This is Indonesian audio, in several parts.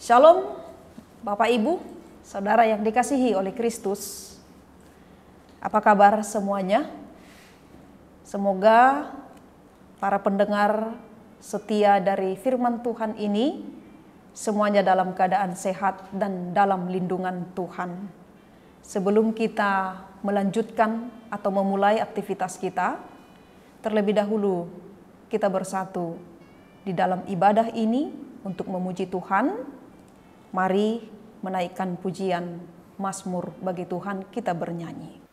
Shalom, Bapak Ibu, Saudara yang dikasihi oleh Kristus. Apa kabar semuanya? Semoga para pendengar setia dari firman Tuhan ini semuanya dalam keadaan sehat dan dalam lindungan Tuhan. Sebelum kita melanjutkan atau memulai aktivitas kita, terlebih dahulu kita bersatu di dalam ibadah ini untuk memuji Tuhan. Mari menaikkan pujian Mazmur bagi Tuhan, kita bernyanyi.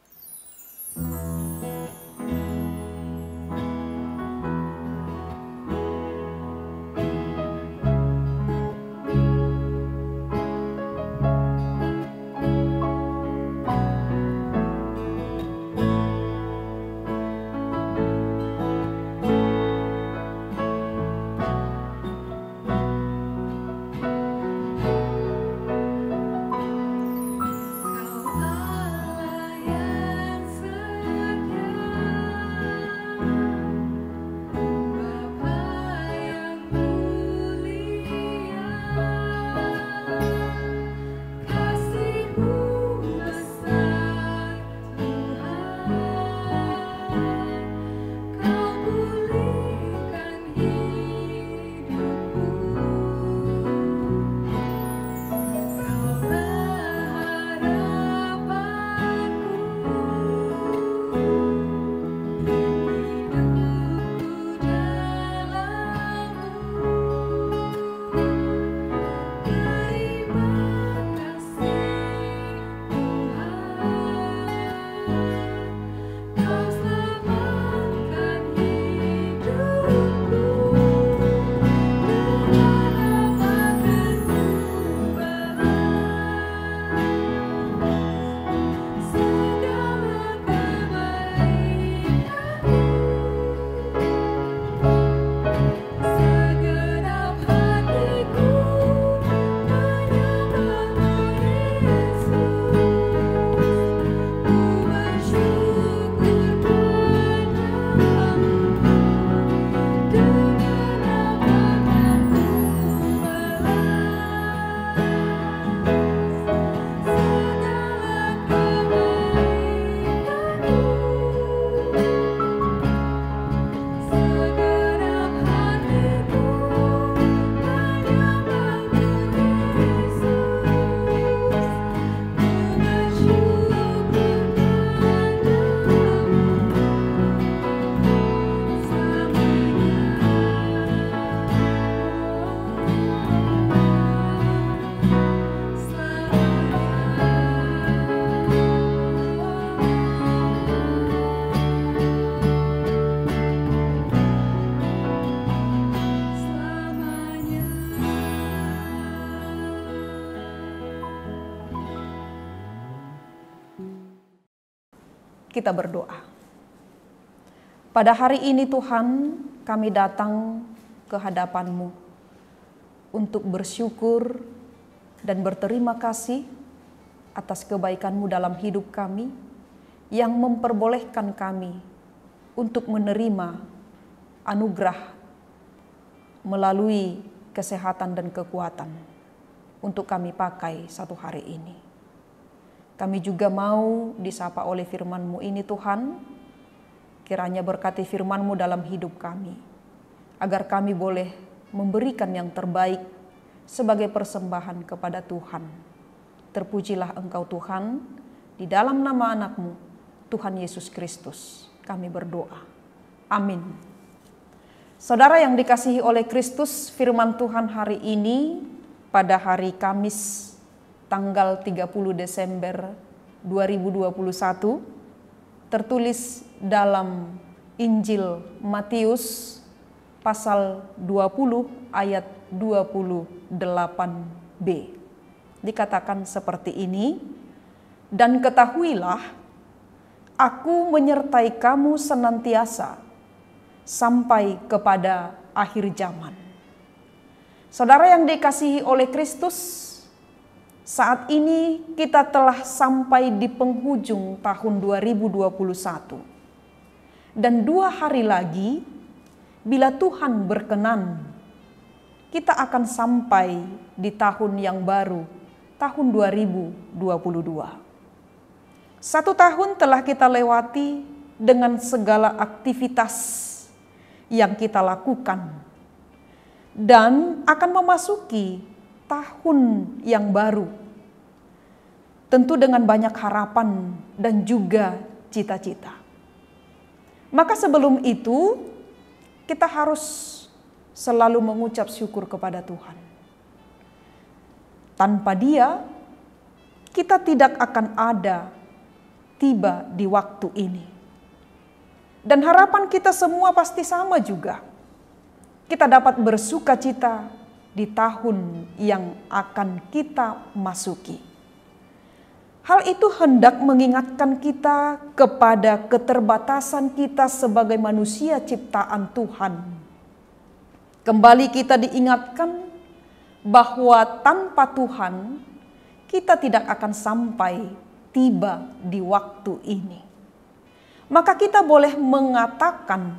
Kita berdoa. Pada hari ini Tuhan, kami datang ke hadapan-Mu untuk bersyukur dan berterima kasih atas kebaikan-Mu dalam hidup kami yang memperbolehkan kami untuk menerima anugerah melalui kesehatan dan kekuatan untuk kami pakai satu hari ini. Kami juga mau disapa oleh firman-Mu ini Tuhan, kiranya berkati firman-Mu dalam hidup kami, agar kami boleh memberikan yang terbaik sebagai persembahan kepada Tuhan. Terpujilah Engkau Tuhan, di dalam nama anak-Mu, Tuhan Yesus Kristus, kami berdoa. Amin. Saudara yang dikasihi oleh Kristus, firman Tuhan hari ini pada hari Kamis, tanggal 30 Desember 2021 tertulis dalam Injil Matius pasal 20 ayat 28b. Dikatakan seperti ini, "Dan ketahuilah, Aku menyertai kamu senantiasa sampai kepada akhir zaman." Saudara yang dikasihi oleh Kristus, saat ini kita telah sampai di penghujung tahun 2021. Dan 2 hari lagi, bila Tuhan berkenan, kita akan sampai di tahun yang baru, tahun 2022. 1 tahun telah kita lewati dengan segala aktivitas yang kita lakukan dan akan memasuki tahun yang baru. Tentu dengan banyak harapan dan juga cita-cita. Maka sebelum itu kita harus selalu mengucap syukur kepada Tuhan. Tanpa Dia kita tidak akan ada tiba di waktu ini. Dan harapan kita semua pasti sama juga. Kita dapat bersuka cita di tahun yang akan kita masuki. Hal itu hendak mengingatkan kita kepada keterbatasan kita sebagai manusia ciptaan Tuhan. Kembali kita diingatkan bahwa tanpa Tuhan kita tidak akan sampai tiba di waktu ini. Maka kita boleh menyatakan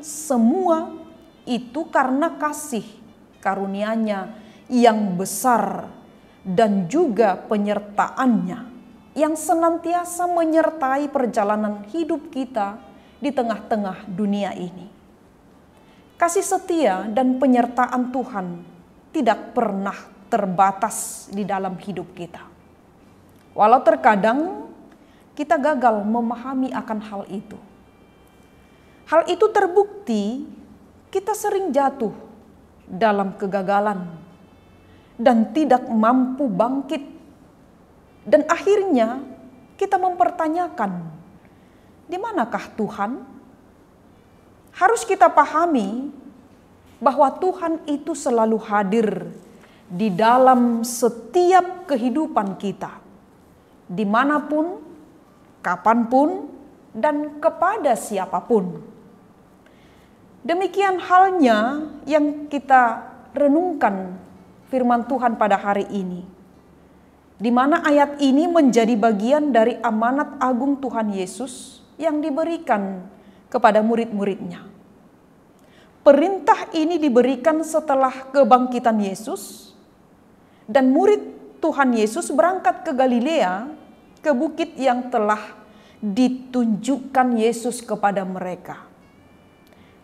semua itu karena kasih karunia-Nya yang besar dan juga penyertaan-Nya yang senantiasa menyertai perjalanan hidup kita di tengah-tengah dunia ini. Kasih setia dan penyertaan Tuhan tidak pernah terbatas di dalam hidup kita. Walau terkadang kita gagal memahami akan hal itu. Hal itu terbukti kita sering jatuh dalam kegagalan dan tidak mampu bangkit. Dan akhirnya kita mempertanyakan, di manakah Tuhan? Harus kita pahami bahwa Tuhan itu selalu hadir di dalam setiap kehidupan kita. Dimanapun, kapanpun, dan kepada siapapun. Demikian halnya yang kita renungkan firman Tuhan pada hari ini. Di mana ayat ini menjadi bagian dari amanat agung Tuhan Yesus yang diberikan kepada murid-muridnya. Perintah ini diberikan setelah kebangkitan Yesus dan murid Tuhan Yesus berangkat ke Galilea, ke bukit yang telah ditunjukkan Yesus kepada mereka.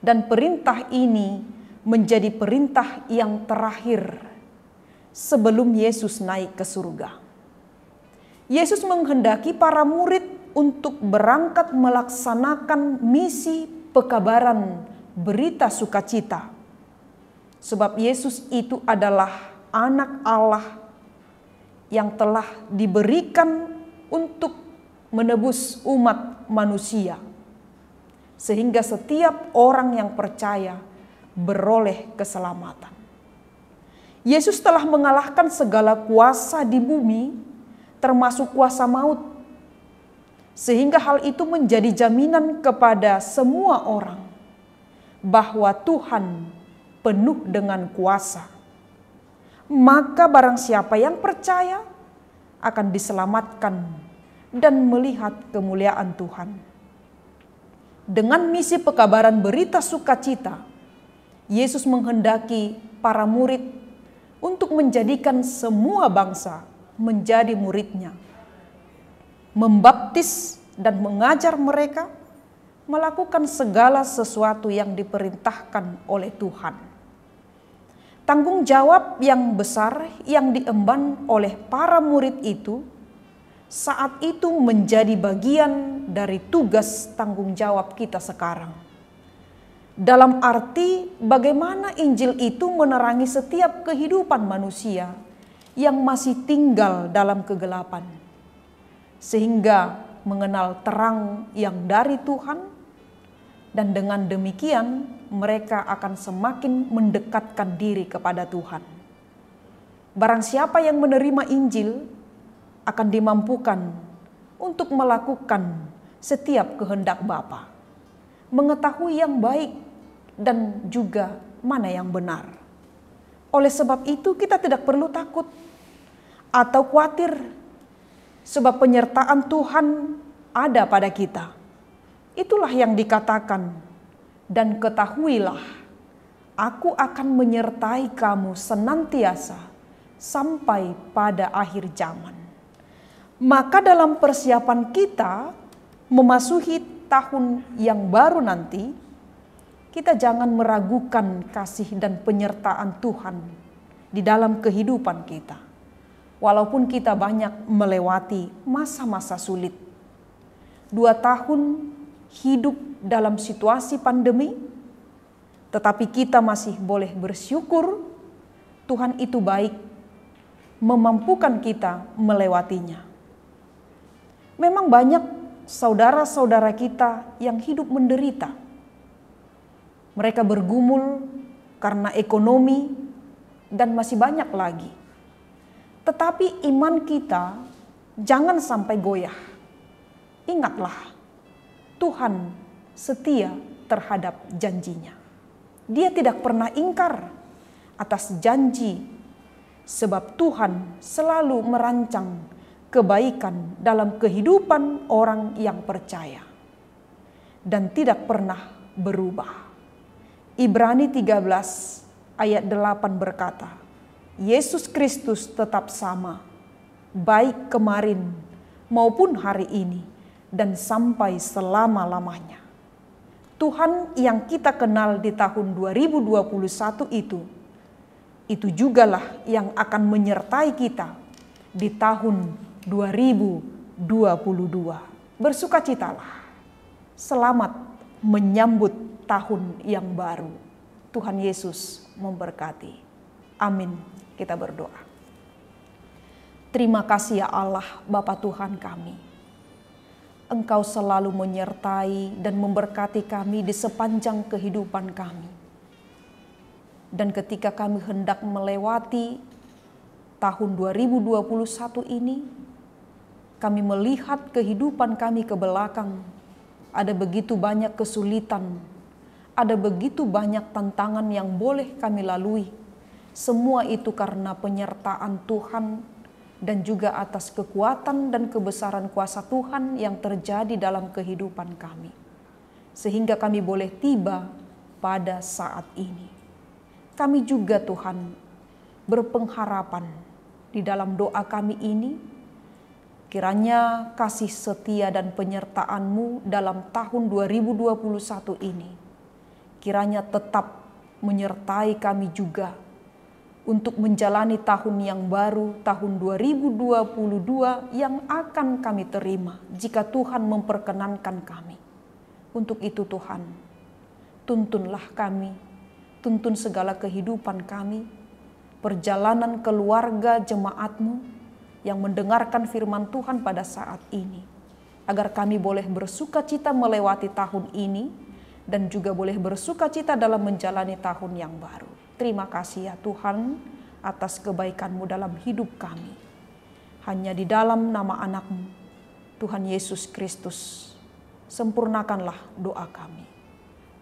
Dan perintah ini menjadi perintah yang terakhir sebelum Yesus naik ke surga. Yesus menghendaki para murid untuk berangkat melaksanakan misi pekabaran berita sukacita. Sebab Yesus itu adalah anak Allah yang telah diberikan untuk menebus umat manusia. Sehingga setiap orang yang percaya beroleh keselamatan. Yesus telah mengalahkan segala kuasa di bumi, termasuk kuasa maut. Sehingga hal itu menjadi jaminan kepada semua orang bahwa Tuhan penuh dengan kuasa. Maka barang siapa yang percaya akan diselamatkan dan melihat kemuliaan Tuhan. Dengan misi pekabaran berita sukacita, Yesus menghendaki para murid untuk menjadikan semua bangsa menjadi murid-Nya, membaptis dan mengajar mereka melakukan segala sesuatu yang diperintahkan oleh Tuhan. Tanggung jawab yang besar yang diemban oleh para murid itu saat itu menjadi bagian dari tugas tanggung jawab kita sekarang. Dalam arti bagaimana Injil itu menerangi setiap kehidupan manusia yang masih tinggal dalam kegelapan, sehingga mengenal terang yang dari Tuhan, dan dengan demikian mereka akan semakin mendekatkan diri kepada Tuhan. Barang siapa yang menerima Injil akan dimampukan untuk melakukan setiap kehendak Bapa, mengetahui yang baik dan juga mana yang benar. Oleh sebab itu kita tidak perlu takut atau khawatir, sebab penyertaan Tuhan ada pada kita. Itulah yang dikatakan, dan ketahuilah Aku akan menyertai kamu senantiasa sampai pada akhir zaman. Maka dalam persiapan kita memasuki tahun yang baru nanti, kita jangan meragukan kasih dan penyertaan Tuhan di dalam kehidupan kita. Walaupun kita banyak melewati masa-masa sulit. 2 tahun hidup dalam situasi pandemi, tetapi kita masih boleh bersyukur Tuhan itu baik, memampukan kita melewatinya. Memang banyak saudara-saudara kita yang hidup menderita. Mereka bergumul karena ekonomi dan masih banyak lagi. Tetapi iman kita jangan sampai goyah. Ingatlah, Tuhan setia terhadap janjinya. Dia tidak pernah ingkar atas janji, sebab Tuhan selalu merancang kebaikan dalam kehidupan orang yang percaya dan tidak pernah berubah. Ibrani 13 ayat 8 berkata, Yesus Kristus tetap sama, baik kemarin maupun hari ini dan sampai selama-lamanya. Tuhan yang kita kenal di tahun 2021 itu jugalah yang akan menyertai kita di tahun 2022. Bersukacitalah. Selamat menyambut tahun yang baru. Tuhan Yesus memberkati. Amin. Kita berdoa. Terima kasih ya Allah, Bapa Tuhan kami. Engkau selalu menyertai dan memberkati kami di sepanjang kehidupan kami. Dan ketika kami hendak melewati tahun 2021 ini, kami melihat kehidupan kami ke belakang. Ada begitu banyak kesulitan, ada begitu banyak tantangan yang boleh kami lalui. Semua itu karena penyertaan Tuhan dan juga atas kekuatan dan kebesaran kuasa Tuhan yang terjadi dalam kehidupan kami. Sehingga kami boleh tiba pada saat ini. Kami juga Tuhan berpengharapan di dalam doa kami ini, kiranya kasih setia dan penyertaan-Mu dalam tahun 2021 ini, kiranya tetap menyertai kami juga untuk menjalani tahun yang baru, tahun 2022 yang akan kami terima jika Tuhan memperkenankan kami. Untuk itu Tuhan, tuntunlah kami, tuntun segala kehidupan kami, perjalanan keluarga jemaat-Mu yang mendengarkan firman Tuhan pada saat ini, agar kami boleh bersukacita melewati tahun ini dan juga boleh bersukacita dalam menjalani tahun yang baru. Terima kasih ya Tuhan atas kebaikan-Mu dalam hidup kami. Hanya di dalam nama anak-Mu, Tuhan Yesus Kristus, sempurnakanlah doa kami.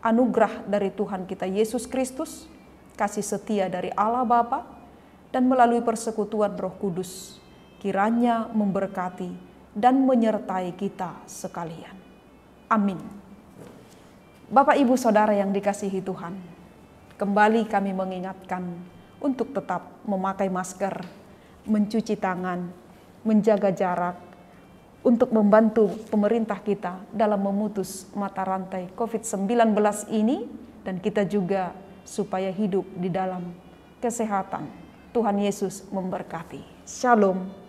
Anugerah dari Tuhan kita Yesus Kristus, kasih setia dari Allah Bapa, dan melalui persekutuan Roh Kudus, kiranya memberkati dan menyertai kita sekalian. Amin. Bapak, Ibu, Saudara yang dikasihi Tuhan, kembali kami mengingatkan untuk tetap memakai masker, mencuci tangan, menjaga jarak, untuk membantu pemerintah kita dalam memutus mata rantai COVID-19 ini, dan kita juga supaya hidup di dalam kesehatan. Tuhan Yesus memberkati. Shalom.